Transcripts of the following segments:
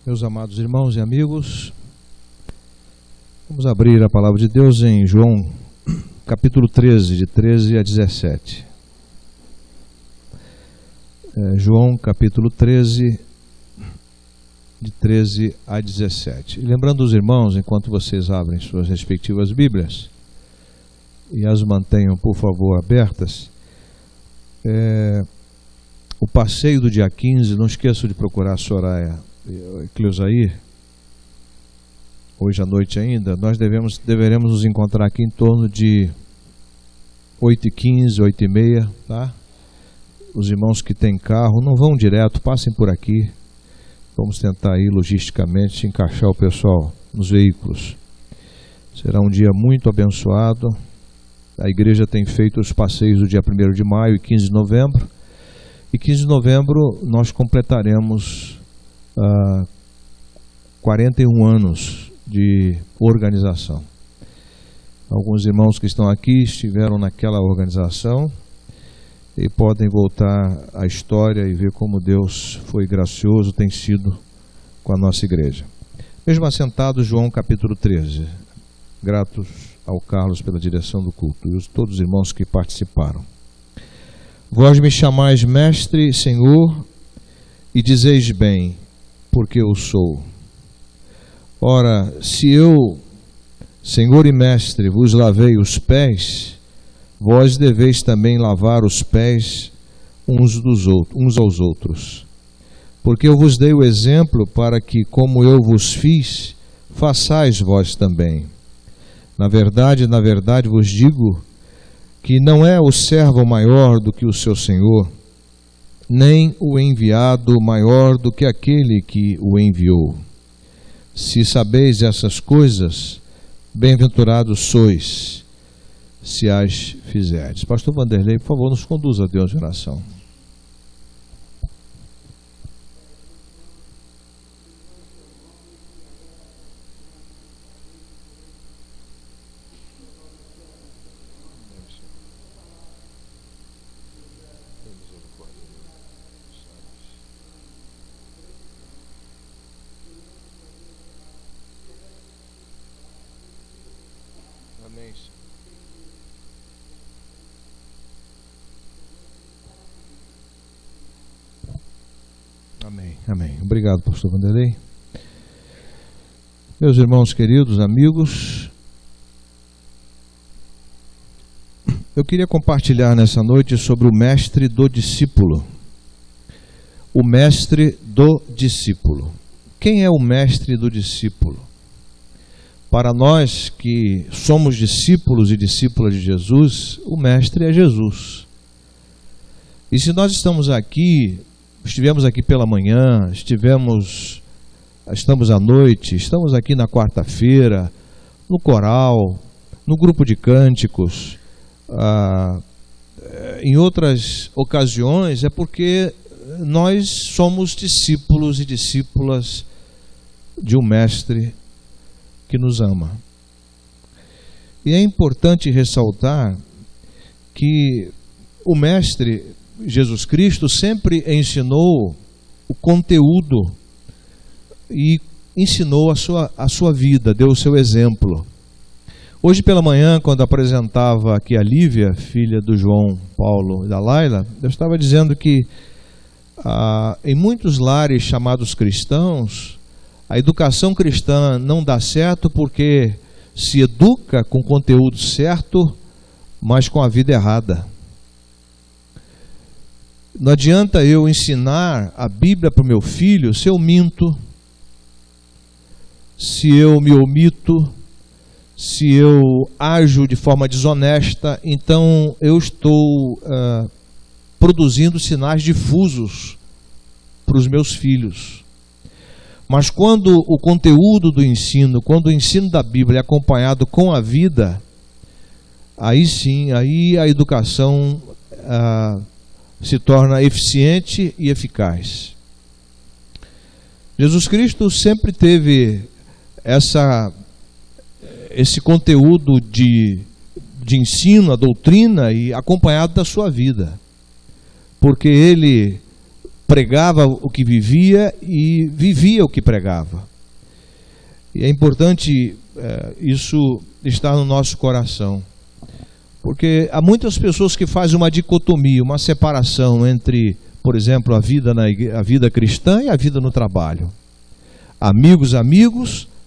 Meus amados irmãos e amigos, vamos abrir a palavra de Deus em João, capítulo 13, de 13 a 17. João, capítulo 13, de 13 a 17. E lembrando os irmãos, enquanto vocês abrem suas respectivas Bíblias, e as mantenham, por favor, abertas, o passeio do dia 15, não esqueçam de procurar a Soraya e Cleusair, hoje à noite ainda. Nós deveremos nos encontrar aqui em torno de 8h15, 8h30, tá? Os irmãos que têm carro, não vão direto, passem por aqui. Vamos tentar aí, logisticamente, encaixar o pessoal nos veículos. Será um dia muito abençoado. A igreja tem feito os passeios do dia 1º de maio e 15 de novembro. E 15 de novembro nós completaremos 41 anos de organização. Alguns irmãos que estão aqui estiveram naquela organização e podem voltar à história e ver como Deus foi gracioso, tem sido com a nossa igreja. Mesmo assentado, João capítulo 13. Gratos ao Carlos pela direção do culto e todos os irmãos que participaram. Vós me chamais mestre, Senhor, e dizeis bem, porque eu sou. Ora, se eu, Senhor e mestre, vos lavei os pés, vós deveis também lavar os pés uns aos outros. Porque eu vos dei o exemplo para que, como eu vos fiz, façais vós também. Na verdade vos digo que não é o servo maior do que o seu senhor, nem o enviado maior do que aquele que o enviou. Se sabeis essas coisas, bem-aventurados sois, se as fizerdes. Pastor Vanderlei, por favor, nos conduza a Deus de oração. Amém. Obrigado, pastor Vanderlei. Meus irmãos queridos, amigos, eu queria compartilhar nessa noite sobre o mestre do discípulo. O mestre do discípulo. Quem é o mestre do discípulo? Para nós que somos discípulos e discípulas de Jesus, o mestre é Jesus. E se nós estivemos aqui pela manhã, estamos à noite, estamos aqui na quarta-feira, no coral, no grupo de cânticos, em outras ocasiões, é porque nós somos discípulos e discípulas de um mestre que nos ama. E é importante ressaltar que o mestre Jesus Cristo sempre ensinou o conteúdo e ensinou a sua vida, deu o seu exemplo. Hoje pela manhã, quando apresentava aqui a Lívia, filha do João Paulo e da Laila, eu estava dizendo que em muitos lares chamados cristãos, a educação cristã não dá certo porque se educa com o conteúdo certo, mas com a vida errada. Não adianta eu ensinar a Bíblia para o meu filho se eu minto, se eu me omito, se eu ajo de forma desonesta. Então eu estou produzindo sinais difusos para os meus filhos. Mas quando o conteúdo do ensino, quando o ensino da Bíblia é acompanhado com a vida, aí sim, aí a educação se torna eficiente e eficaz. Jesus Cristo sempre teve esse conteúdo de ensino, a doutrina, e acompanhado da sua vida. Porque ele pregava o que vivia e vivia o que pregava. E é importante isso estar no nosso coração, porque há muitas pessoas que fazem uma dicotomia, uma separação entre, por exemplo, a vida cristã e a vida no trabalho. Amigos,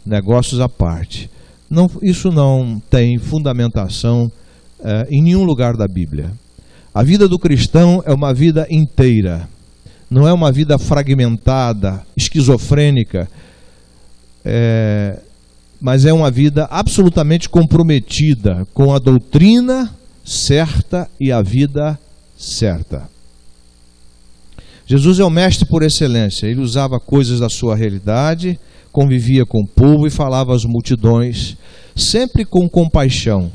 negócios à parte. Isso não tem fundamentação em nenhum lugar da Bíblia. A vida do cristão é uma vida inteira, não é uma vida fragmentada, esquizofrênica, mas é uma vida absolutamente comprometida com a doutrina certa e a vida certa. Jesus é o mestre por excelência. Ele usava coisas da sua realidade, convivia com o povo e falava às multidões, sempre com compaixão.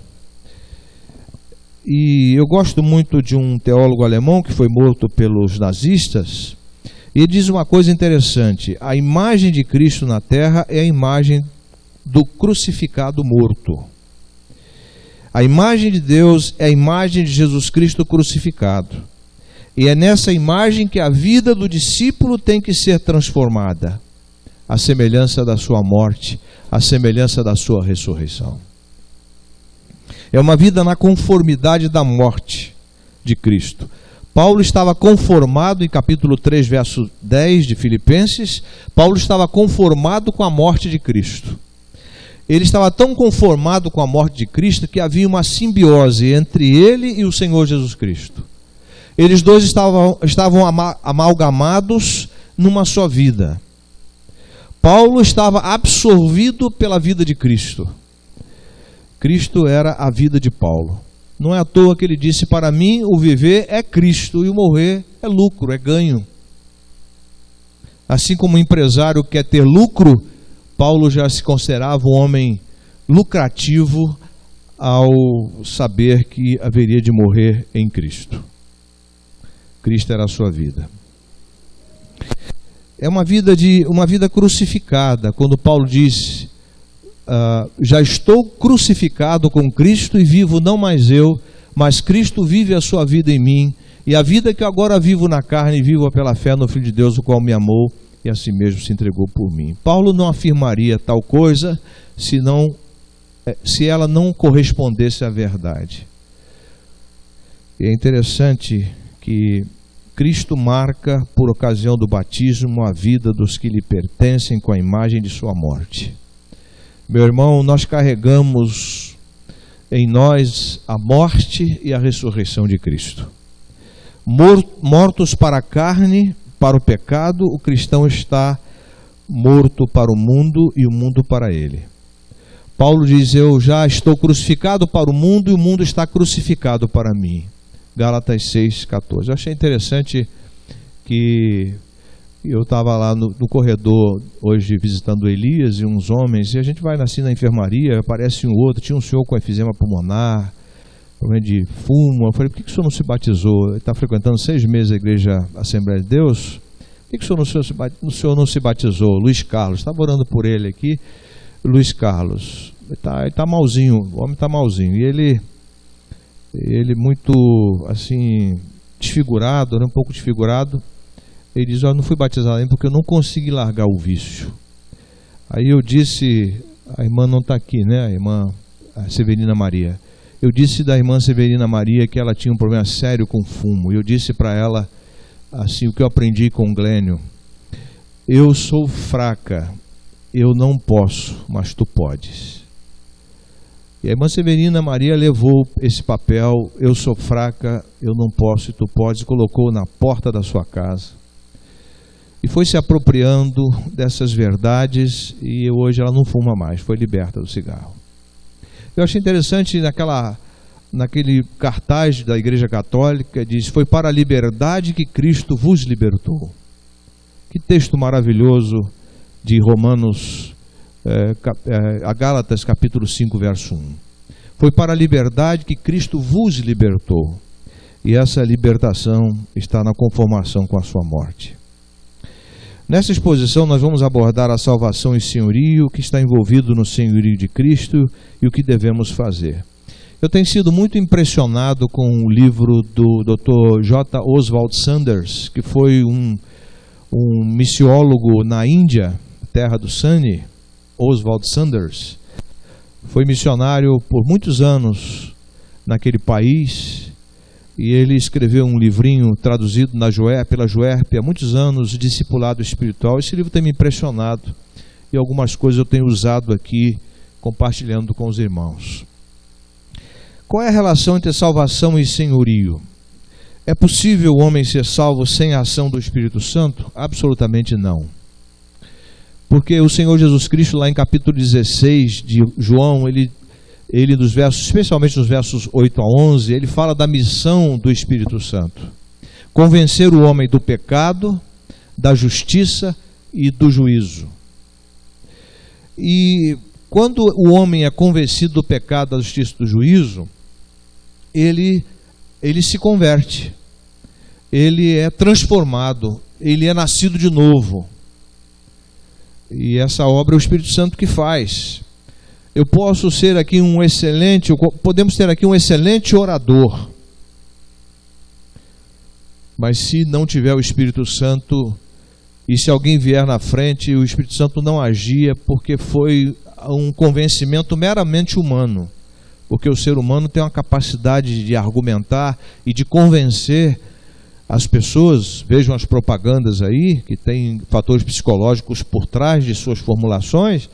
E eu gosto muito de um teólogo alemão que foi morto pelos nazistas, e ele diz uma coisa interessante: a imagem de Cristo na terra é a imagem do crucificado morto. A imagem de Deus é a imagem de Jesus Cristo crucificado. E é nessa imagem que a vida do discípulo tem que ser transformada, à semelhança da sua morte, à semelhança da sua ressurreição. É uma vida na conformidade da morte de Cristo. Paulo estava conformado, em capítulo 3, verso 10 de Filipenses, Paulo estava conformado com a morte de Cristo. Ele estava tão conformado com a morte de Cristo que havia uma simbiose entre ele e o Senhor Jesus Cristo. Eles dois estavam amalgamados numa só vida. Paulo estava absorvido pela vida de Cristo. Cristo era a vida de Paulo. Não é à toa que ele disse: para mim o viver é Cristo e o morrer é lucro, é ganho. Assim como o empresário quer ter lucro, Paulo já se considerava um homem lucrativo ao saber que haveria de morrer em Cristo. Cristo era a sua vida. É uma vida crucificada. Quando Paulo diz: já estou crucificado com Cristo e vivo não mais eu, mas Cristo vive a sua vida em mim, e a vida que agora vivo na carne, vivo pela fé no Filho de Deus, o qual me amou e a si mesmo se entregou por mim. Paulo não afirmaria tal coisa se ela não correspondesse à verdade. E é interessante que Cristo marca, por ocasião do batismo, a vida dos que lhe pertencem com a imagem de sua morte. Meu irmão, nós carregamos em nós a morte e a ressurreição de Cristo. Mortos para a carne, para o pecado, o cristão está morto para o mundo e o mundo para ele. Paulo diz: eu já estou crucificado para o mundo e o mundo está crucificado para mim. Gálatas 6,14. Eu achei interessante que eu estava lá no corredor hoje visitando Elias e uns homens, e a gente vai assim na enfermaria, aparece um outro, tinha um senhor com enfisema pulmonar, problema de fumo. Eu falei: por que o senhor não se batizou? Ele está frequentando 6 meses a igreja Assembleia de Deus. Por que o senhor não se batizou? Luiz Carlos, estava orando por ele aqui. Luiz Carlos, ele está malzinho, o homem está malzinho, e ele muito assim desfigurado, um pouco desfigurado. Ele diz: eu não fui batizado ainda porque eu não consegui largar o vício. Aí eu disse, a irmã não está aqui, né? A irmã Severina Maria. Eu disse da irmã Severina Maria que ela tinha um problema sério com fumo. E eu disse para ela assim, o que eu aprendi com o Glênio: eu sou fraca, eu não posso, mas tu podes. E a irmã Severina Maria levou esse papel: eu sou fraca, eu não posso e tu podes, e colocou na porta da sua casa. E foi se apropriando dessas verdades, e hoje ela não fuma mais, foi liberta do cigarro. Eu achei interessante naquele cartaz da Igreja Católica, diz: foi para a liberdade que Cristo vos libertou. Que texto maravilhoso de Romanos, a Gálatas capítulo 5, verso 1. Foi para a liberdade que Cristo vos libertou. E essa libertação está na conformação com a sua morte. Nessa exposição nós vamos abordar a salvação e senhorio, o que está envolvido no senhorio de Cristo e o que devemos fazer. Eu tenho sido muito impressionado com o livro do Dr. J. Oswald Sanders, que foi um missiólogo na Índia, terra do Sunny, Oswald Sanders, foi missionário por muitos anos naquele país, e ele escreveu um livrinho traduzido pela Juerp há muitos anos, Discipulado Espiritual. Esse livro tem me impressionado e algumas coisas eu tenho usado aqui, compartilhando com os irmãos. Qual é a relação entre salvação e senhorio? É possível o homem ser salvo sem a ação do Espírito Santo? Absolutamente não. Porque o Senhor Jesus Cristo, lá em capítulo 16 de João, ele nos versos, especialmente nos versos 8 a 11, ele fala da missão do Espírito Santo: convencer o homem do pecado, da justiça e do juízo. E quando o homem é convencido do pecado, da justiça e do juízo, ele se converte, ele é transformado, ele é nascido de novo. E essa obra é o Espírito Santo que faz. Podemos ter aqui um excelente orador, mas se não tiver o Espírito Santo, e se alguém vier na frente, o Espírito Santo não agia, porque foi um convencimento meramente humano. Porque o ser humano tem uma capacidade de argumentar e de convencer as pessoas. Vejam as propagandas aí, que tem fatores psicológicos por trás de suas formulações.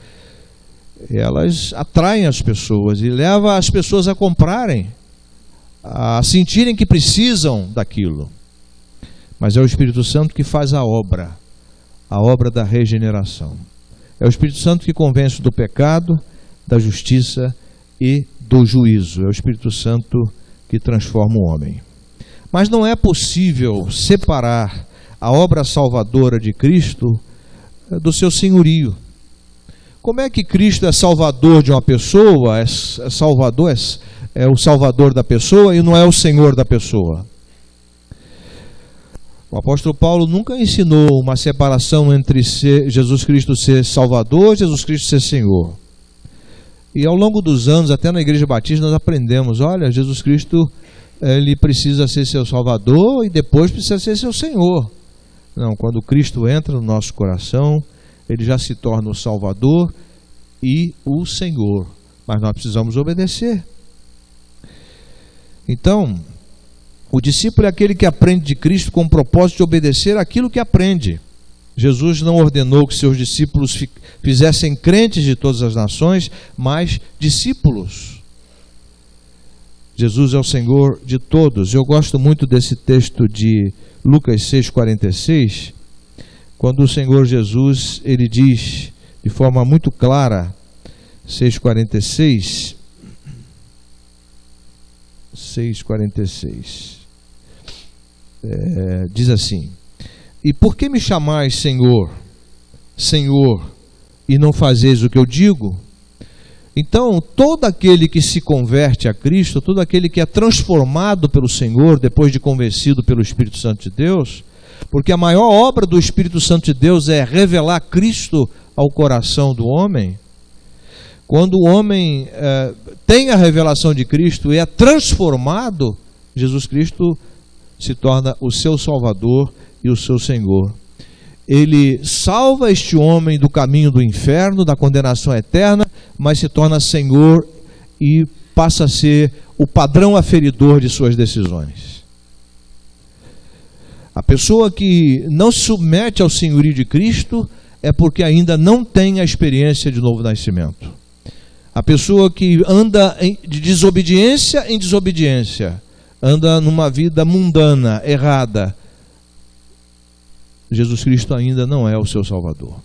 Elas atraem as pessoas e levam as pessoas a comprarem, a sentirem que precisam daquilo. Mas é o Espírito Santo que faz a obra da regeneração. É o Espírito Santo que convence do pecado, da justiça e do juízo. É o Espírito Santo que transforma o homem. Mas não é possível separar a obra salvadora de Cristo do seu senhorio. Como é que Cristo é salvador de uma pessoa, é o salvador da pessoa e não é o Senhor da pessoa? O apóstolo Paulo nunca ensinou uma separação entre Jesus Cristo ser Salvador e Jesus Cristo ser Senhor. E ao longo dos anos, até na Igreja Batista, nós aprendemos: olha, Jesus Cristo, ele precisa ser seu Salvador e depois precisa ser seu Senhor. Não, quando Cristo entra no nosso coração, ele já se torna o Salvador e o Senhor. Mas nós precisamos obedecer. Então, o discípulo é aquele que aprende de Cristo com o propósito de obedecer aquilo que aprende. Jesus não ordenou que seus discípulos fizessem crentes de todas as nações, mas discípulos. Jesus é o Senhor de todos. Eu gosto muito desse texto de Lucas 6,46, quando o Senhor Jesus, ele diz de forma muito clara, 6,46, diz assim: e por que me chamais Senhor, Senhor, e não fazeis o que eu digo? Então, todo aquele que se converte a Cristo, todo aquele que é transformado pelo Senhor, depois de convencido pelo Espírito Santo de Deus, porque a maior obra do Espírito Santo de Deus é revelar Cristo ao coração do homem. Quando o homem tem a revelação de Cristo e é transformado, Jesus Cristo se torna o seu Salvador e o seu Senhor. Ele salva este homem do caminho do inferno, da condenação eterna, mas se torna Senhor e passa a ser o padrão aferidor de suas decisões. A pessoa que não se submete ao senhorio de Cristo é porque ainda não tem a experiência de novo nascimento. A pessoa que anda de desobediência em desobediência, anda numa vida mundana, errada, Jesus Cristo ainda não é o seu Salvador.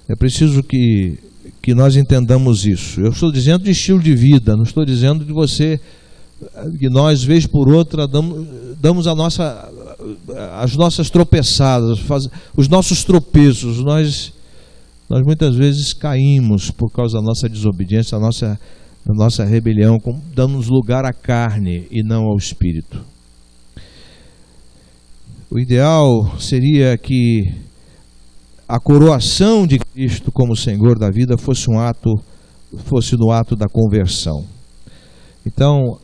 É preciso que nós entendamos isso. Eu estou dizendo de estilo de vida, não estou dizendo de que nós, vez por outra, damos as nossas tropeçadas, os nossos tropeços. Nós muitas vezes caímos por causa da nossa desobediência, da nossa rebelião, damos lugar à carne e não ao Espírito. O ideal seria que a coroação de Cristo como Senhor da vida fosse no ato da conversão. Então,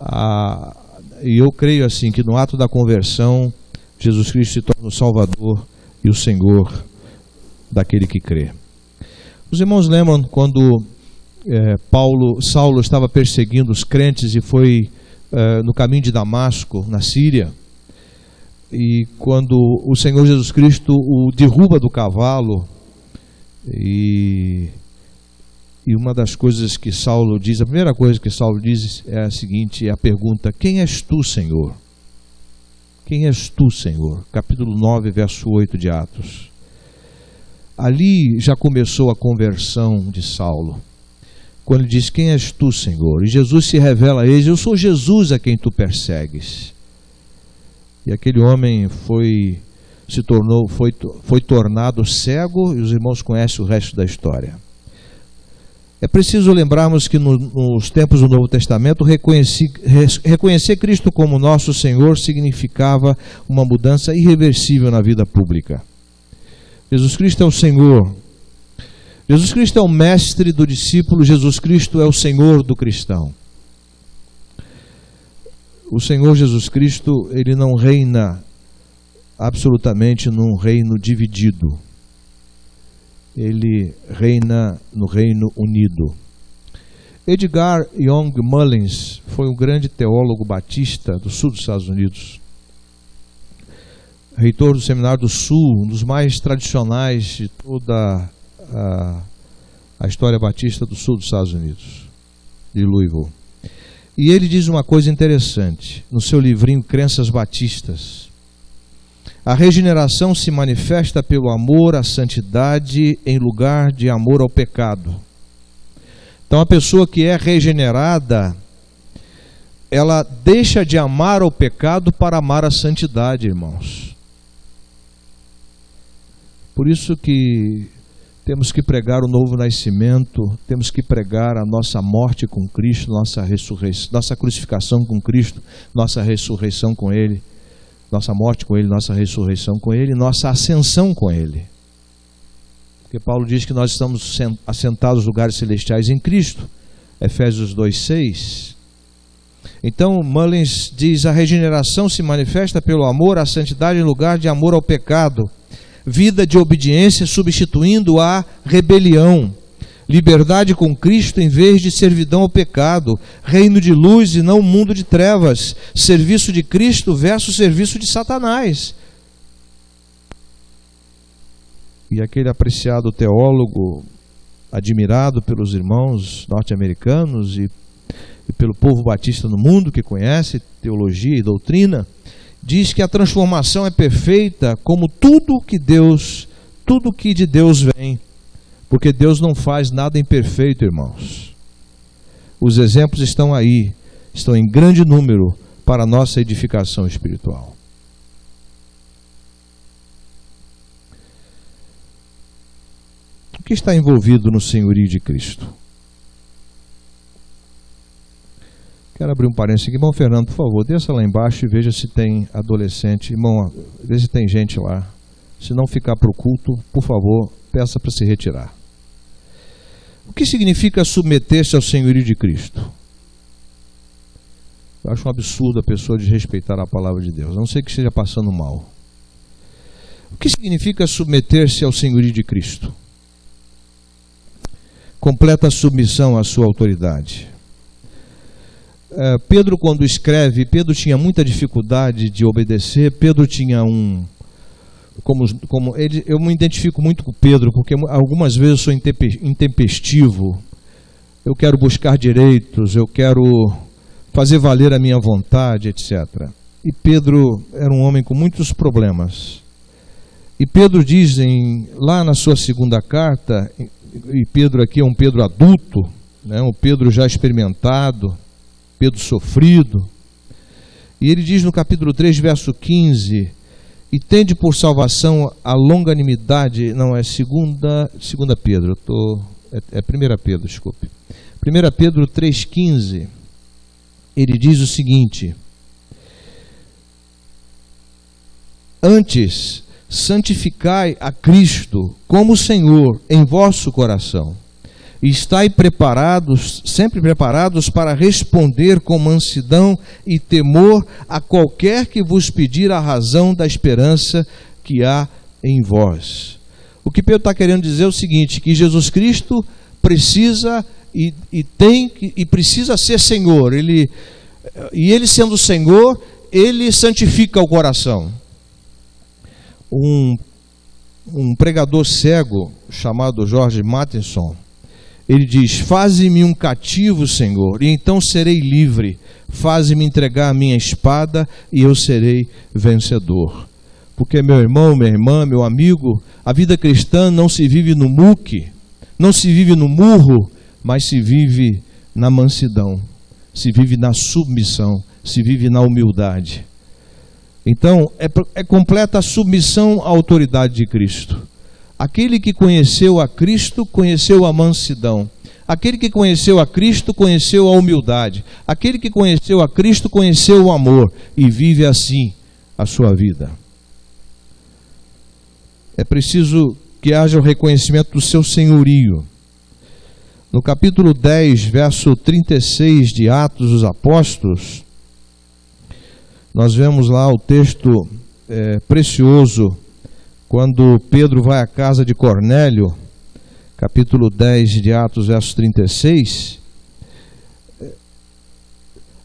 eu creio assim que no ato da conversão, Jesus Cristo se torna o Salvador e o Senhor daquele que crê. Os irmãos lembram quando Saulo estava perseguindo os crentes e foi no caminho de Damasco, na Síria, e quando o Senhor Jesus Cristo o derruba do cavalo, e uma das coisas que Saulo diz, a primeira coisa que Saulo diz é a seguinte, é a pergunta: quem és tu, Senhor? Quem és tu, Senhor? Capítulo 9, verso 8 de Atos. Ali já começou a conversão de Saulo, quando ele diz: quem és tu, Senhor? E Jesus se revela a ele: eu sou Jesus a quem tu persegues. E aquele homem foi tornado cego, e os irmãos conhecem o resto da história. É preciso lembrarmos que nos tempos do Novo Testamento, reconhecer Cristo como nosso Senhor significava uma mudança irreversível na vida pública. Jesus Cristo é o Senhor. Jesus Cristo é o mestre do discípulo, Jesus Cristo é o Senhor do cristão. O Senhor Jesus Cristo, ele não reina absolutamente num reino dividido. Ele reina no reino unido. Edgar Young Mullins foi um grande teólogo batista do sul dos Estados Unidos. Reitor do Seminário do Sul, um dos mais tradicionais de toda a história batista do sul dos Estados Unidos, de Louisville. E ele diz uma coisa interessante no seu livrinho Crenças Batistas: a regeneração se manifesta pelo amor à santidade em lugar de amor ao pecado. Então a pessoa que é regenerada, ela deixa de amar ao pecado para amar a santidade, irmãos. Por isso que temos que pregar o novo nascimento, temos que pregar a nossa morte com Cristo, nossa ressurreição, nossa crucificação com Cristo, nossa ressurreição com Ele, nossa morte com Ele, nossa ressurreição com Ele, nossa ascensão com Ele. Porque Paulo diz que nós estamos assentados nos lugares celestiais em Cristo, Efésios 2:6. Então Mullins diz: a regeneração se manifesta pelo amor à santidade em lugar de amor ao pecado. Vida de obediência substituindo a rebelião, liberdade com Cristo em vez de servidão ao pecado, reino de luz e não mundo de trevas, serviço de Cristo versus serviço de Satanás. E aquele apreciado teólogo, admirado pelos irmãos norte-americanos e pelo povo batista no mundo que conhece teologia e doutrina, diz que a transformação é perfeita como tudo que de Deus vem, porque Deus não faz nada imperfeito, irmãos. Os exemplos estão aí, estão em grande número para a nossa edificação espiritual. O que está envolvido no senhorio de Cristo? Quero abrir um parênteses aqui. Irmão Fernando, por favor, desça lá embaixo e veja se tem adolescente. Irmão, veja se tem gente lá. Se não ficar para o culto, por favor, peça para se retirar. O que significa submeter-se ao senhorio de Cristo? Eu acho um absurdo a pessoa desrespeitar a palavra de Deus, a não ser que esteja passando mal. O que significa submeter-se ao senhorio de Cristo? Completa submissão à sua autoridade. Pedro, quando escreve, Pedro tinha muita dificuldade de obedecer. Pedro tinha eu me identifico muito com Pedro, porque algumas vezes eu sou intempestivo, eu quero buscar direitos, eu quero fazer valer a minha vontade, etc. E Pedro era um homem com muitos problemas. E Pedro diz lá na sua segunda carta, e Pedro aqui é um Pedro adulto, né, um Pedro já experimentado, Pedro sofrido, e ele diz no capítulo 3, verso 15: e tende por salvação a longanimidade, não, é segunda Pedro, é 1 Pedro, desculpe. 1 Pedro 3,15, ele diz o seguinte: antes, santificai a Cristo como Senhor em vosso coração, Estai preparados, sempre preparados para responder com mansidão e temor a qualquer que vos pedir a razão da esperança que há em vós. O que Pedro está querendo dizer é o seguinte, que Jesus Cristo precisa e precisa ser Senhor. Ele sendo Senhor, Ele santifica o coração. Um pregador cego chamado George Matheson, ele diz: faze-me um cativo, Senhor, e então serei livre. Faze-me entregar a minha espada e eu serei vencedor. Porque, meu irmão, minha irmã, meu amigo, a vida cristã não se vive no muque, não se vive no murro, mas se vive na mansidão, se vive na submissão, se vive na humildade. Então, é completa a submissão à autoridade de Cristo. Aquele que conheceu a Cristo, conheceu a mansidão. Aquele que conheceu a Cristo, conheceu a humildade. Aquele que conheceu a Cristo, conheceu o amor e vive assim a sua vida. É preciso que haja o reconhecimento do seu senhorio. No capítulo 10, verso 36 de Atos dos Apóstolos, nós vemos lá o texto precioso, quando Pedro vai à casa de Cornélio, capítulo 10 de Atos, verso 36,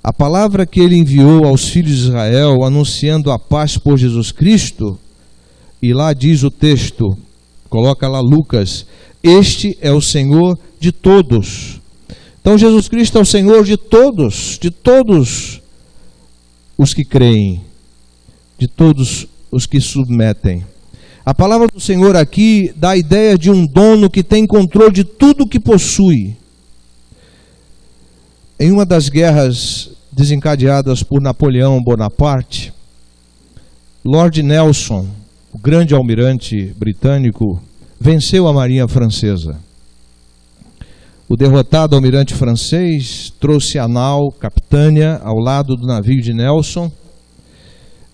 a palavra que ele enviou aos filhos de Israel, anunciando a paz por Jesus Cristo, e lá diz o texto, coloca lá Lucas, este é o Senhor de todos. Então Jesus Cristo é o Senhor de todos os que creem, de todos os que submetem. A palavra do Senhor aqui dá a ideia de um dono que tem controle de tudo que possui. Em uma das guerras desencadeadas por Napoleão Bonaparte, Lord Nelson, o grande almirante britânico, venceu a marinha francesa. O derrotado almirante francês trouxe a nau Capitânia ao lado do navio de Nelson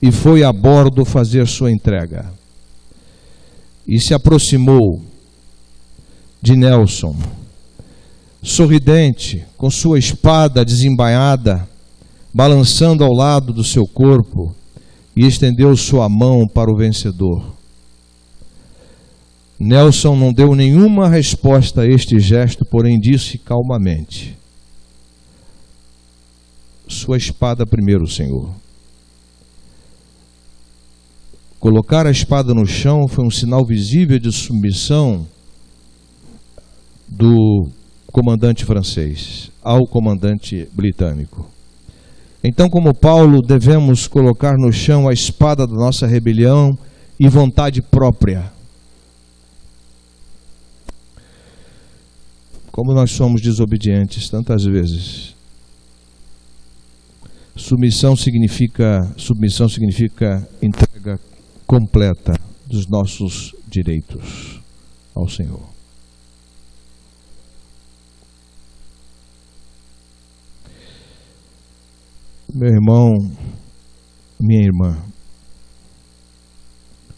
e foi a bordo fazer sua entrega. E se aproximou de Nelson, sorridente, com sua espada desembainhada, balançando ao lado do seu corpo, e estendeu sua mão para o vencedor. Nelson não deu nenhuma resposta a este gesto, porém disse calmamente: sua espada primeiro, Senhor. Colocar a espada no chão foi um sinal visível de submissão do comandante francês ao comandante britânico. Então, como Paulo, devemos colocar no chão a espada da nossa rebelião e vontade própria. Como nós somos desobedientes tantas vezes. Submissão significa entrega completa dos nossos direitos ao Senhor. Meu irmão, minha irmã,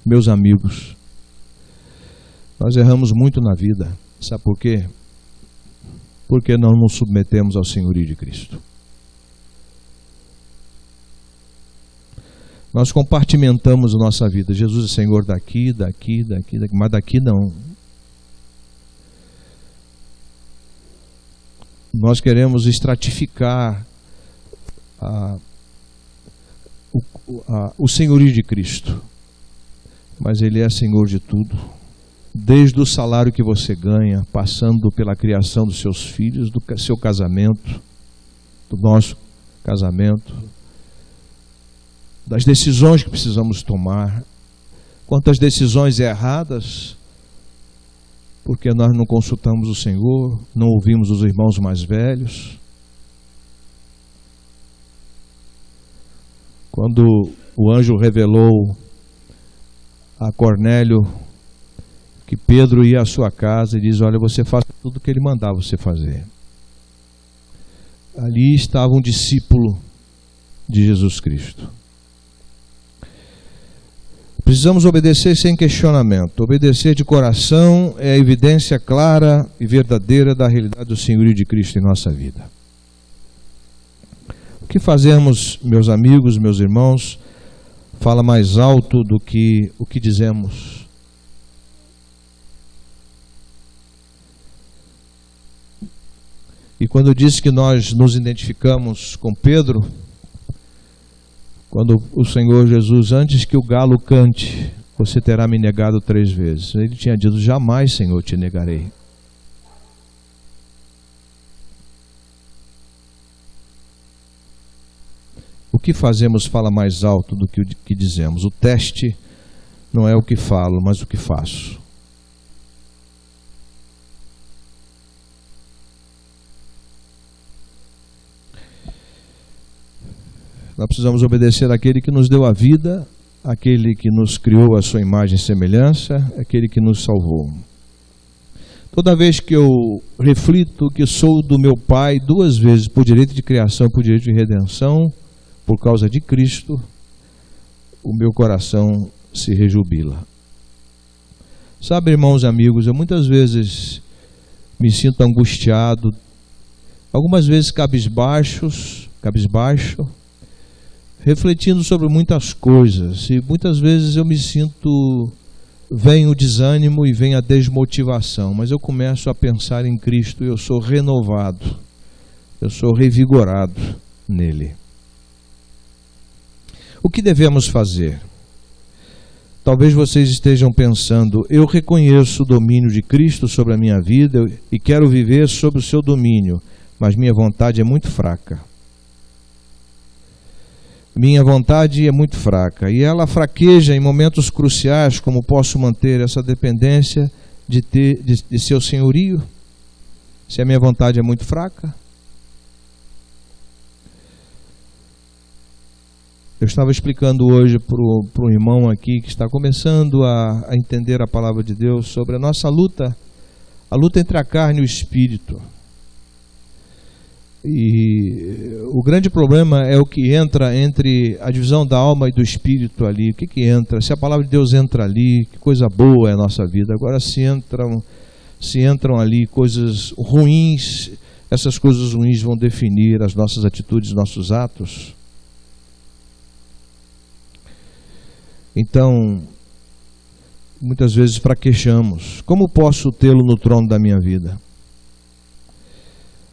meus amigos, nós erramos muito na vida. Sabe por quê? Porque não nos submetemos ao senhorio de Cristo. Nós compartimentamos a nossa vida. Jesus é Senhor daqui, mas daqui não. Nós queremos estratificar o senhorio de Cristo, mas Ele é Senhor de tudo, desde o salário que você ganha, passando pela criação dos seus filhos, do seu casamento, do nosso casamento, das decisões que precisamos tomar. Quantas decisões erradas, porque nós não consultamos o Senhor, não ouvimos os irmãos mais velhos. Quando o anjo revelou a Cornélio que Pedro ia à sua casa e diz: olha, você faça tudo o que ele mandava você fazer. Ali estava um discípulo de Jesus Cristo. Precisamos obedecer sem questionamento. Obedecer de coração é a evidência clara e verdadeira da realidade do senhorio de Cristo em nossa vida. O que fazemos, meus amigos, meus irmãos, fala mais alto do que o que dizemos. E quando eu disse que nós nos identificamos com Pedro, quando o Senhor Jesus, antes que o galo cante, você terá me negado 3 vezes. Ele tinha dito, jamais, Senhor, te negarei. O que fazemos fala mais alto do que o que dizemos. O teste não é o que falo, mas o que faço. Nós precisamos obedecer àquele que nos deu a vida, àquele que nos criou à sua imagem e semelhança, àquele que nos salvou. Toda vez que eu reflito que sou do meu Pai 2 vezes, por direito de criação e por direito de redenção, por causa de Cristo, o meu coração se rejubila. Sabe, irmãos e amigos, eu muitas vezes me sinto angustiado, algumas vezes cabisbaixo, refletindo sobre muitas coisas, e muitas vezes eu me sinto, vem o desânimo e vem a desmotivação, mas eu começo a pensar em Cristo e eu sou renovado, eu sou revigorado nele. O que devemos fazer? Talvez vocês estejam pensando, eu reconheço o domínio de Cristo sobre a minha vida e quero viver sob o seu domínio, mas minha vontade é muito fraca. Minha vontade é muito fraca e ela fraqueja em momentos cruciais. Como posso manter essa dependência de seu senhorio, se a minha vontade é muito fraca? Eu estava explicando hoje para um irmão aqui que está começando a entender a palavra de Deus sobre a nossa luta, a luta entre a carne e o espírito. E o grande problema é o que entra entre a divisão da alma e do espírito ali. O que entra? Se a palavra de Deus entra ali, que coisa boa é a nossa vida. Agora se entram ali coisas ruins, essas coisas ruins vão definir as nossas atitudes, nossos atos. Então, muitas vezes fraquejamos. Como posso tê-lo no trono da minha vida?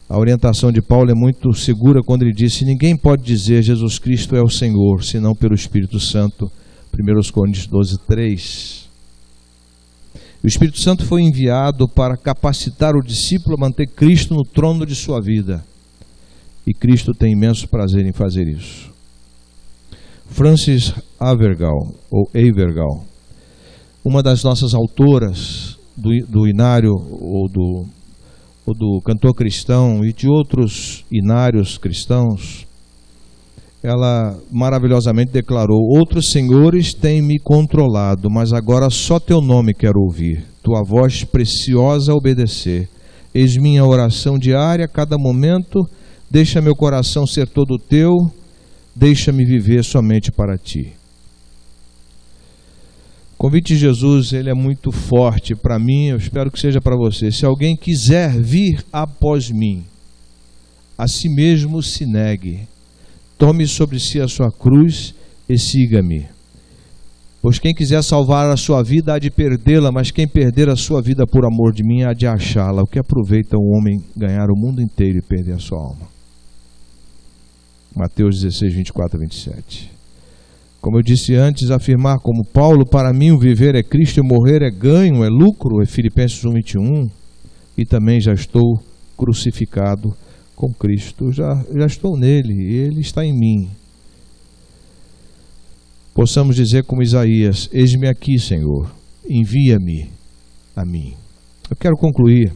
A orientação de Paulo é muito segura quando ele disse: ninguém pode dizer Jesus Cristo é o Senhor, senão pelo Espírito Santo. 1 Coríntios 12:3. O Espírito Santo foi enviado para capacitar o discípulo a manter Cristo no trono de sua vida. E Cristo tem imenso prazer em fazer isso. Frances Havergal, uma das nossas autoras do Inário ou do Cantor Cristão e de outros inários cristãos, ela maravilhosamente declarou: outros senhores têm me controlado, mas agora só teu nome quero ouvir, tua voz preciosa obedecer. Eis minha oração diária a cada momento, deixa meu coração ser todo teu, deixa-me viver somente para ti. O convite de Jesus, ele é muito forte para mim, eu espero que seja para você. Se alguém quiser vir após mim, a si mesmo se negue, tome sobre si a sua cruz e siga-me. Pois quem quiser salvar a sua vida há de perdê-la, mas quem perder a sua vida por amor de mim há de achá-la. O que aproveita o homem ganhar o mundo inteiro e perder a sua alma? Mateus 16, 24 a 27. Como eu disse antes, afirmar como Paulo: para mim o viver é Cristo e morrer é ganho, é lucro, é Filipenses 1, 21. E também já estou crucificado com Cristo, já estou nele e ele está em mim. Possamos dizer como Isaías: eis-me aqui, Senhor, envia-me a mim. Eu quero concluir.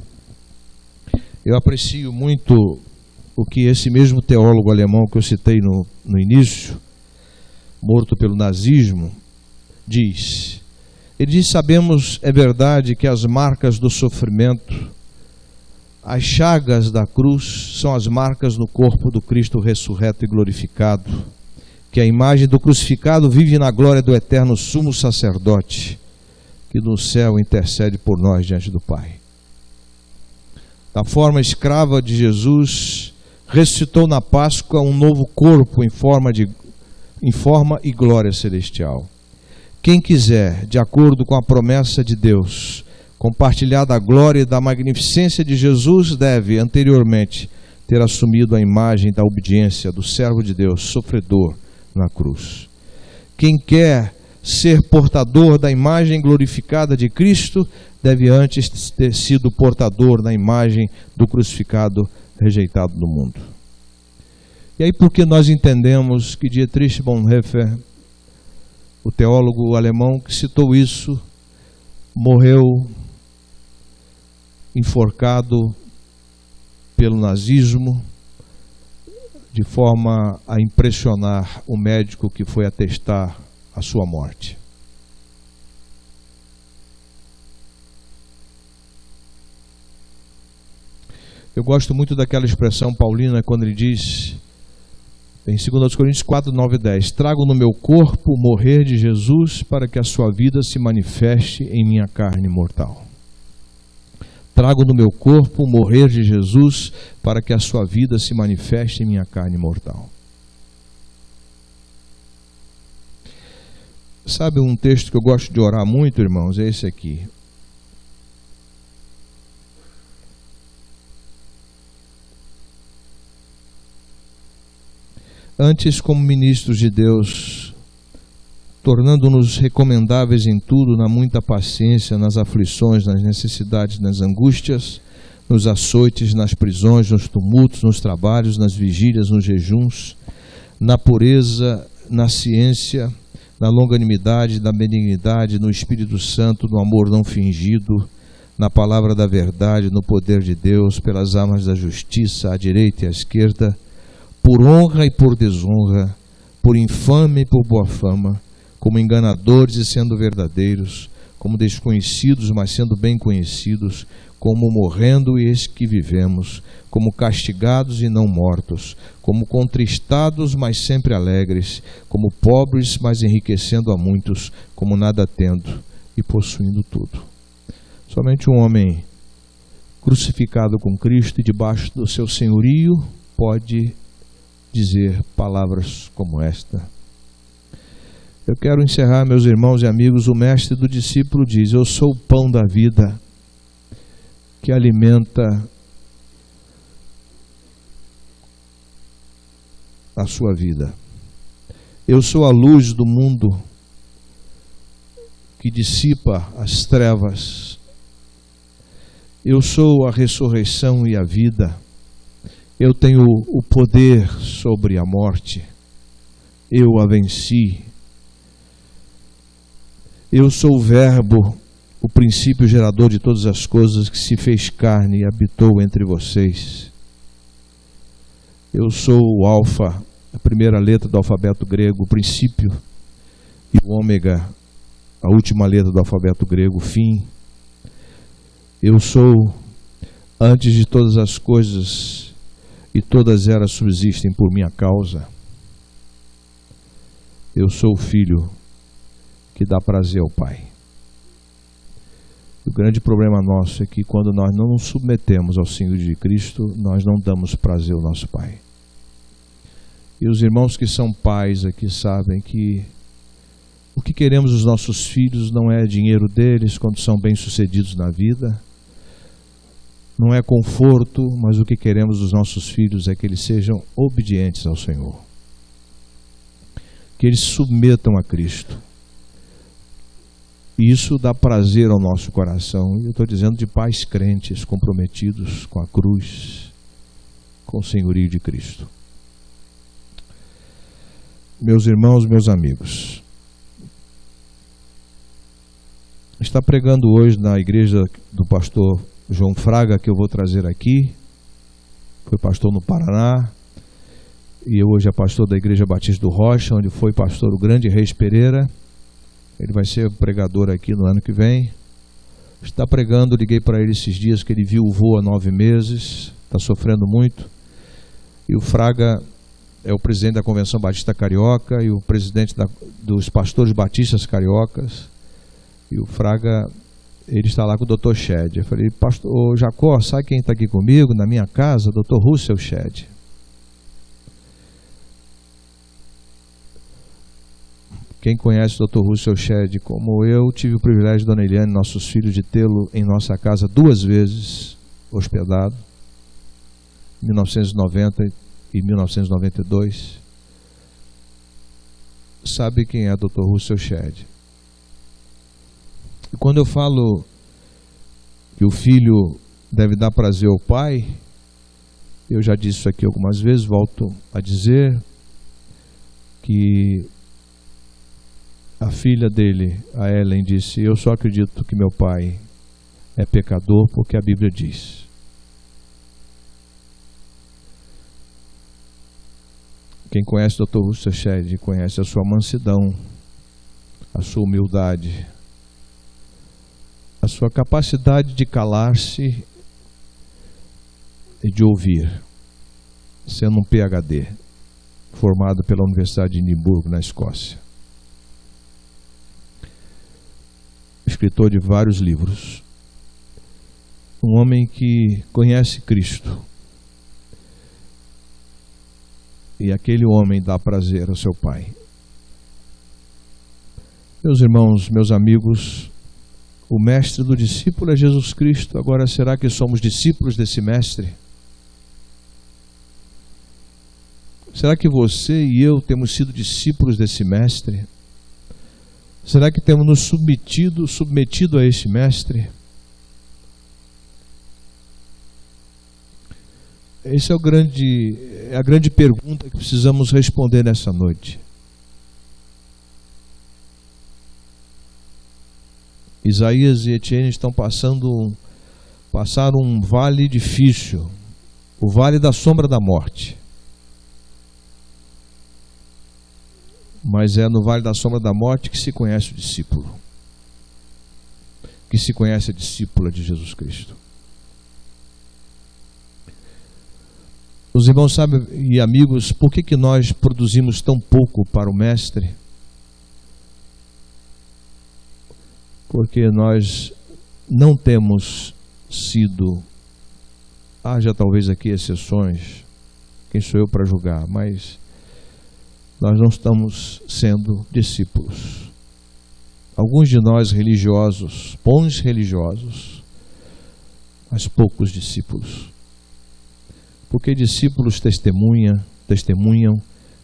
Eu aprecio muito o que esse mesmo teólogo alemão que eu citei no início, morto pelo nazismo, diz. Ele diz: sabemos, é verdade, que as marcas do sofrimento, as chagas da cruz, são as marcas no corpo do Cristo ressurreto e glorificado. que a imagem do crucificado vive na glória do eterno sumo sacerdote, que no céu intercede por nós diante do Pai. Da forma escrava de Jesus, ressuscitou na Páscoa um novo corpo em forma e glória celestial. Quem quiser, de acordo com a promessa de Deus, compartilhar da glória e da magnificência de Jesus, deve, anteriormente, ter assumido a imagem da obediência do servo de Deus, sofredor, na cruz. Quem quer ser portador da imagem glorificada de Cristo, deve antes ter sido portador da imagem do crucificado rejeitado do mundo. E aí, porque nós entendemos que Dietrich Bonhoeffer, o teólogo alemão que citou isso, morreu enforcado pelo nazismo, de forma a impressionar o médico que foi atestar a sua morte. Eu gosto muito daquela expressão paulina quando ele diz, em 2 Coríntios 4, 9 e 10, trago no meu corpo o morrer de Jesus para que a sua vida se manifeste em minha carne mortal. Trago no meu corpo o morrer de Jesus para que a sua vida se manifeste em minha carne mortal. Sabe um texto que eu gosto de orar muito, irmãos? É esse aqui. Antes, como ministros de Deus, tornando-nos recomendáveis em tudo, na muita paciência, nas aflições, nas necessidades, nas angústias, nos açoites, nas prisões, nos tumultos, nos trabalhos, nas vigílias, nos jejuns, na pureza, na ciência, na longanimidade, na benignidade, no Espírito Santo, no amor não fingido, na palavra da verdade, no poder de Deus, pelas armas da justiça, à direita e à esquerda, por honra e por desonra, por infame e por boa fama, como enganadores e sendo verdadeiros, como desconhecidos, mas sendo bem conhecidos, como morrendo e eis que vivemos, como castigados e não mortos, como contristados, mas sempre alegres, como pobres, mas enriquecendo a muitos, como nada tendo e possuindo tudo. Somente um homem crucificado com Cristo e debaixo do seu senhorio pode dizer palavras como esta. Eu quero encerrar, meus irmãos e amigos. O mestre do discípulo diz: eu sou o pão da vida que alimenta a sua vida. Eu sou a luz do mundo que dissipa as trevas. Eu sou a ressurreição e a vida. Eu tenho o poder sobre a morte. Eu a venci. Eu sou o Verbo, o princípio gerador de todas as coisas, que se fez carne e habitou entre vocês. Eu sou o Alfa, a primeira letra do alfabeto grego, o princípio, e o Ômega, a última letra do alfabeto grego, o fim. Eu sou antes de todas as coisas, e todas elas subsistem por minha causa. Eu sou o Filho que dá prazer ao Pai. O grande problema nosso é que quando nós não nos submetemos ao Senhor de Cristo, nós não damos prazer ao nosso Pai. E os irmãos que são pais aqui sabem que o que queremos dos nossos filhos não é dinheiro deles quando são bem-sucedidos na vida, não é conforto, mas o que queremos dos nossos filhos é que eles sejam obedientes ao Senhor, que eles se submetam a Cristo. E isso dá prazer ao nosso coração. E eu estou dizendo de pais crentes comprometidos com a cruz, com o senhorio de Cristo. Meus irmãos, meus amigos, está pregando hoje na igreja do pastor João Fraga, que eu vou trazer aqui. Foi pastor no Paraná e hoje é pastor da Igreja Batista do Rocha, onde foi pastor o grande Reis Pereira. Ele vai ser pregador aqui no ano que vem. Está pregando, liguei para ele esses dias que ele viu o voo há 9 meses, está sofrendo muito. E o Fraga é o presidente da Convenção Batista Carioca e o presidente dos pastores batistas cariocas. E o Fraga, ele está lá com o Dr. Shed. Eu falei, pastor Jacó, sabe quem está aqui comigo na minha casa? Dr. Russell Shed. Quem conhece o Dr. Russell Shed como eu, tive o privilégio, Dona Eliane e nossos filhos, de tê-lo em nossa casa 2 vezes hospedado, 1990 e 1992. Sabe quem é o Dr. Russell Shed? E quando eu falo que o filho deve dar prazer ao pai, eu já disse isso aqui algumas vezes, volto a dizer que a filha dele, a Ellen, disse, eu só acredito que meu pai é pecador porque a Bíblia diz. Quem conhece o Dr. Russell Shed conhece a sua mansidão, a sua humildade, a sua capacidade de calar-se e de ouvir, sendo um PhD, formado pela Universidade de Edimburgo, na Escócia. Escritor de vários livros. Um homem que conhece Cristo. E aquele homem dá prazer ao seu pai. Meus irmãos, meus amigos, o mestre do discípulo é Jesus Cristo. Agora, será que somos discípulos desse mestre? Será que você e eu temos sido discípulos desse mestre? Será que temos nos submetido a esse mestre? Essa é a grande pergunta que precisamos responder nessa noite. Isaías e Etienne estão passaram um vale difícil, o vale da sombra da morte. Mas é no vale da sombra da morte que se conhece o discípulo, que se conhece a discípula de Jesus Cristo. Os irmãos sabem e amigos, por que nós produzimos tão pouco para o mestre? Porque nós não temos sido, haja talvez aqui exceções, quem sou eu para julgar, mas nós não estamos sendo discípulos. Alguns de nós religiosos, bons religiosos, mas poucos discípulos. Porque discípulos testemunham,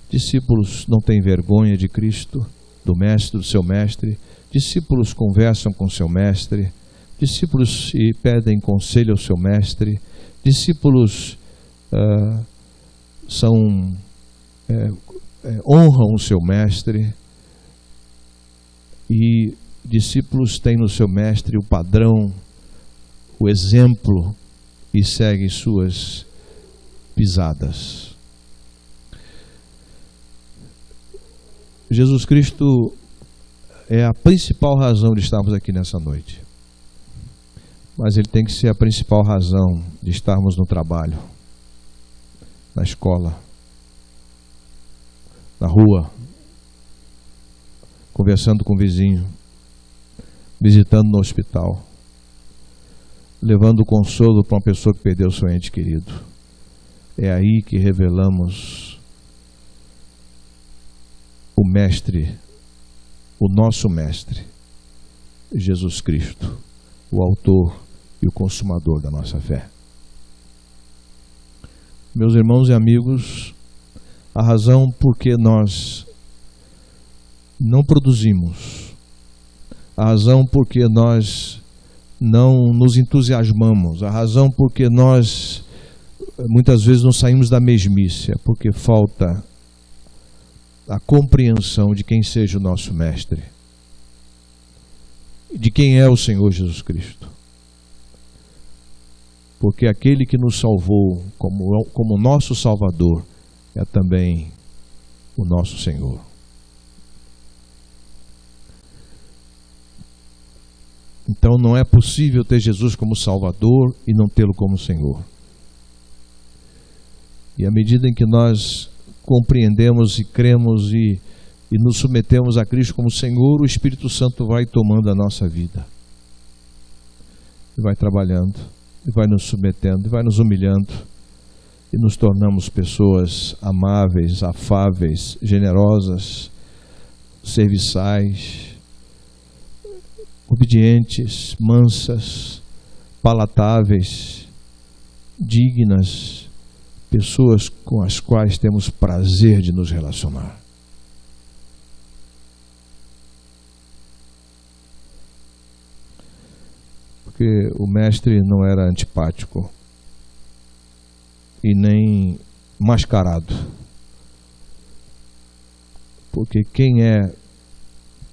discípulos não têm vergonha de Cristo, do mestre, do seu mestre, discípulos conversam com seu mestre, discípulos pedem conselho ao seu mestre, discípulos honram o seu mestre, e discípulos têm no seu mestre o padrão, o exemplo, e seguem suas pisadas. Jesus Cristo é a principal razão de estarmos aqui nessa noite, mas Ele tem que ser a principal razão de estarmos no trabalho, na escola, na rua, conversando com o vizinho, visitando no hospital, levando consolo para uma pessoa que perdeu seu ente querido. É aí que revelamos o mestre, o nosso mestre, Jesus Cristo, o autor e o consumador da nossa fé. Meus irmãos e amigos, a razão por que nós não produzimos, a razão por que nós não nos entusiasmamos, a razão por que nós muitas vezes não saímos da mesmice, é porque falta a compreensão de quem seja o nosso mestre, de quem é o Senhor Jesus Cristo. Porque aquele que nos salvou como nosso Salvador é também o nosso Senhor. Então não é possível ter Jesus como Salvador e não tê-lo como Senhor. E à medida em que nós compreendemos e cremos e nos submetemos a Cristo como Senhor, o Espírito Santo vai tomando a nossa vida. E vai trabalhando, e vai nos submetendo, e vai nos humilhando. E nos tornamos pessoas amáveis, afáveis, generosas, serviçais, obedientes, mansas, palatáveis, dignas, pessoas com as quais temos prazer de nos relacionar. Porque o mestre não era antipático e nem mascarado. Porque quem é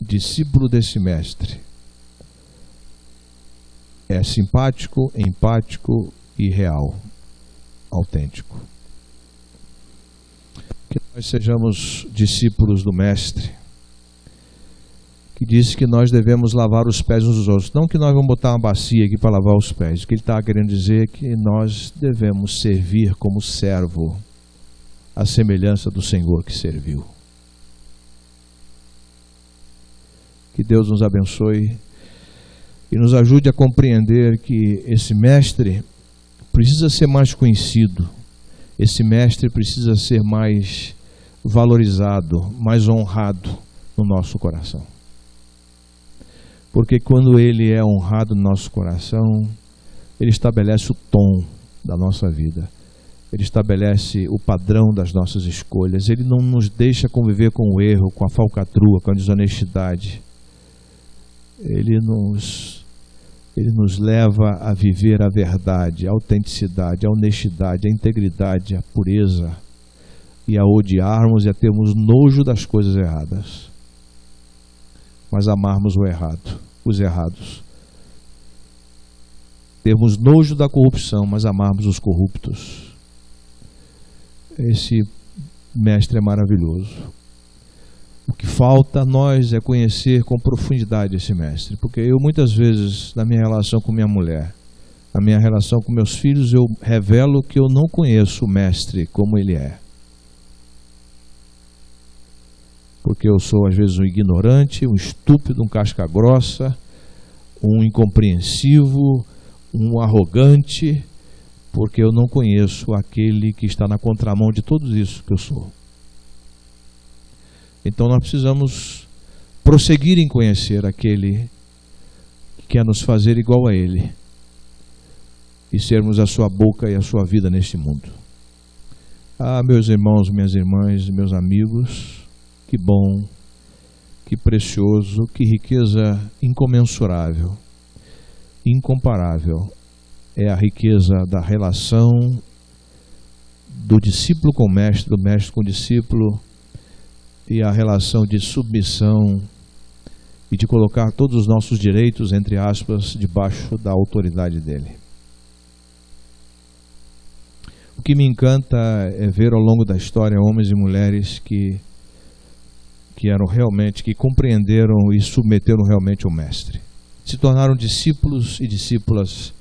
discípulo desse mestre é simpático, empático e real, autêntico. Que nós sejamos discípulos do mestre, que disse que nós devemos lavar os pés uns dos outros. Não que nós vamos botar uma bacia aqui para lavar os pés. O que ele está querendo dizer é que nós devemos servir como servo, à semelhança do Senhor que serviu. Que Deus nos abençoe e nos ajude a compreender que esse mestre precisa ser mais conhecido, esse mestre precisa ser mais valorizado, mais honrado no nosso coração. Porque quando ele é honrado no nosso coração, ele estabelece o tom da nossa vida, ele estabelece o padrão das nossas escolhas, ele não nos deixa conviver com o erro, com a falcatrua, com a desonestidade. Ele nos leva a viver a verdade, a autenticidade, a honestidade, a integridade, a pureza, e a odiarmos e a termos nojo das coisas erradas, mas amarmos o errado, os errados. Termos nojo da corrupção, mas amarmos os corruptos. Esse mestre é maravilhoso. O que falta a nós é conhecer com profundidade esse mestre, porque eu muitas vezes, na minha relação com minha mulher, na minha relação com meus filhos, eu revelo que eu não conheço o mestre como ele é. Porque eu sou às vezes um ignorante, um estúpido, um casca grossa, um incompreensivo, um arrogante, porque eu não conheço aquele que está na contramão de tudo isso que eu sou. Então nós precisamos prosseguir em conhecer aquele que quer nos fazer igual a ele e sermos a sua boca e a sua vida neste mundo. Ah, meus irmãos, minhas irmãs, meus amigos, que bom, que precioso, que riqueza incomensurável, incomparável é a riqueza da relação do discípulo com o mestre, do mestre com o discípulo, e a relação de submissão e de colocar todos os nossos direitos, entre aspas, debaixo da autoridade dele. O que me encanta é ver ao longo da história homens e mulheres que eram realmente, que compreenderam e submeteram realmente ao mestre. Se tornaram discípulos e discípulas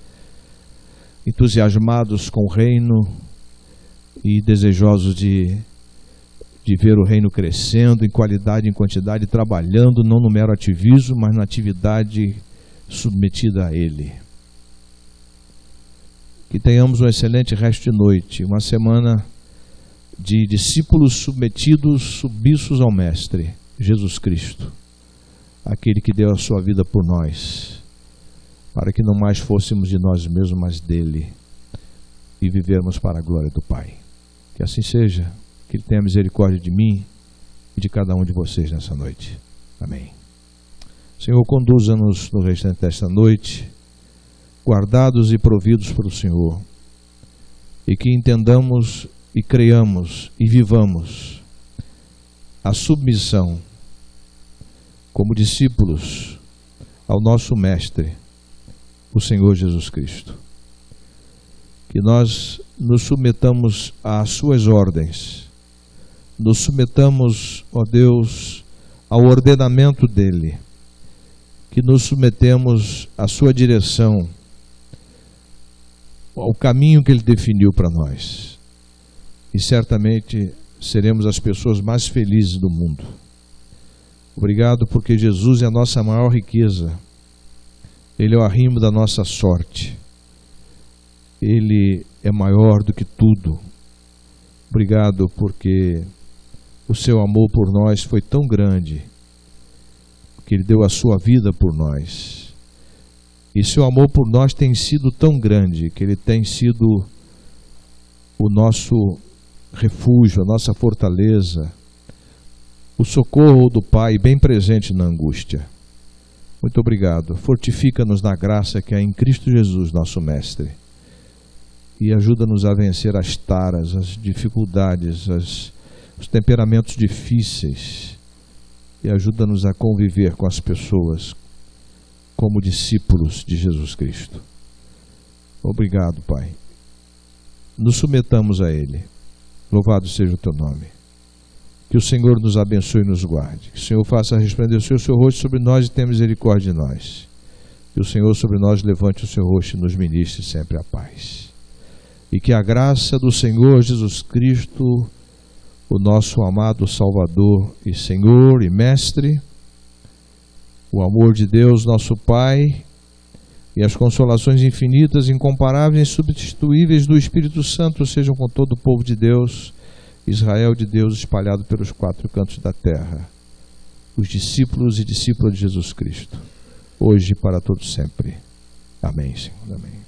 entusiasmados com o reino e desejosos de ver o reino crescendo em qualidade e em quantidade, trabalhando não no mero ativismo, mas na atividade submetida a ele. Que tenhamos um excelente resto de noite, uma semana de discípulos submetidos, submissos ao Mestre, Jesus Cristo, aquele que deu a sua vida por nós, para que não mais fôssemos de nós mesmos, mas dele, e vivermos para a glória do Pai. Que assim seja. Que Ele tenha misericórdia de mim e de cada um de vocês nessa noite. Amém. Senhor, conduza-nos no restante desta noite, guardados e providos pelo Senhor, e que entendamos e creiamos e vivamos a submissão como discípulos ao nosso Mestre, o Senhor Jesus Cristo. Que nós nos submetamos às suas ordens, nos submetamos, ó Deus, ao ordenamento dele, que nos submetemos à sua direção, ao caminho que ele definiu para nós. E certamente seremos as pessoas mais felizes do mundo. Obrigado porque Jesus é a nossa maior riqueza. Ele é o arrimo da nossa sorte. Ele é maior do que tudo. Obrigado porque o seu amor por nós foi tão grande que Ele deu a sua vida por nós. E seu amor por nós tem sido tão grande que Ele tem sido o nosso refúgio, a nossa fortaleza, o socorro do Pai bem presente na angústia. Muito obrigado. Fortifica-nos na graça que há em Cristo Jesus, nosso Mestre. E ajuda-nos a vencer as taras, as dificuldades, os temperamentos difíceis. E ajuda-nos a conviver com as pessoas como discípulos de Jesus Cristo. Obrigado, Pai. Nos submetamos a Ele. Louvado seja o Teu nome. Que o Senhor nos abençoe e nos guarde. Que o Senhor faça resplandecer o seu rosto sobre nós e tenha misericórdia de nós. Que o Senhor sobre nós levante o seu rosto e nos ministre sempre a paz. E que a graça do Senhor Jesus Cristo, o nosso amado Salvador e Senhor e Mestre, o amor de Deus, nosso Pai, e as consolações infinitas, incomparáveis e insubstituíveis do Espírito Santo sejam com todo o povo de Deus, Israel de Deus espalhado pelos 4 cantos da terra, os discípulos e discípulas de Jesus Cristo, hoje e para todos sempre. Amém, Senhor. Amém.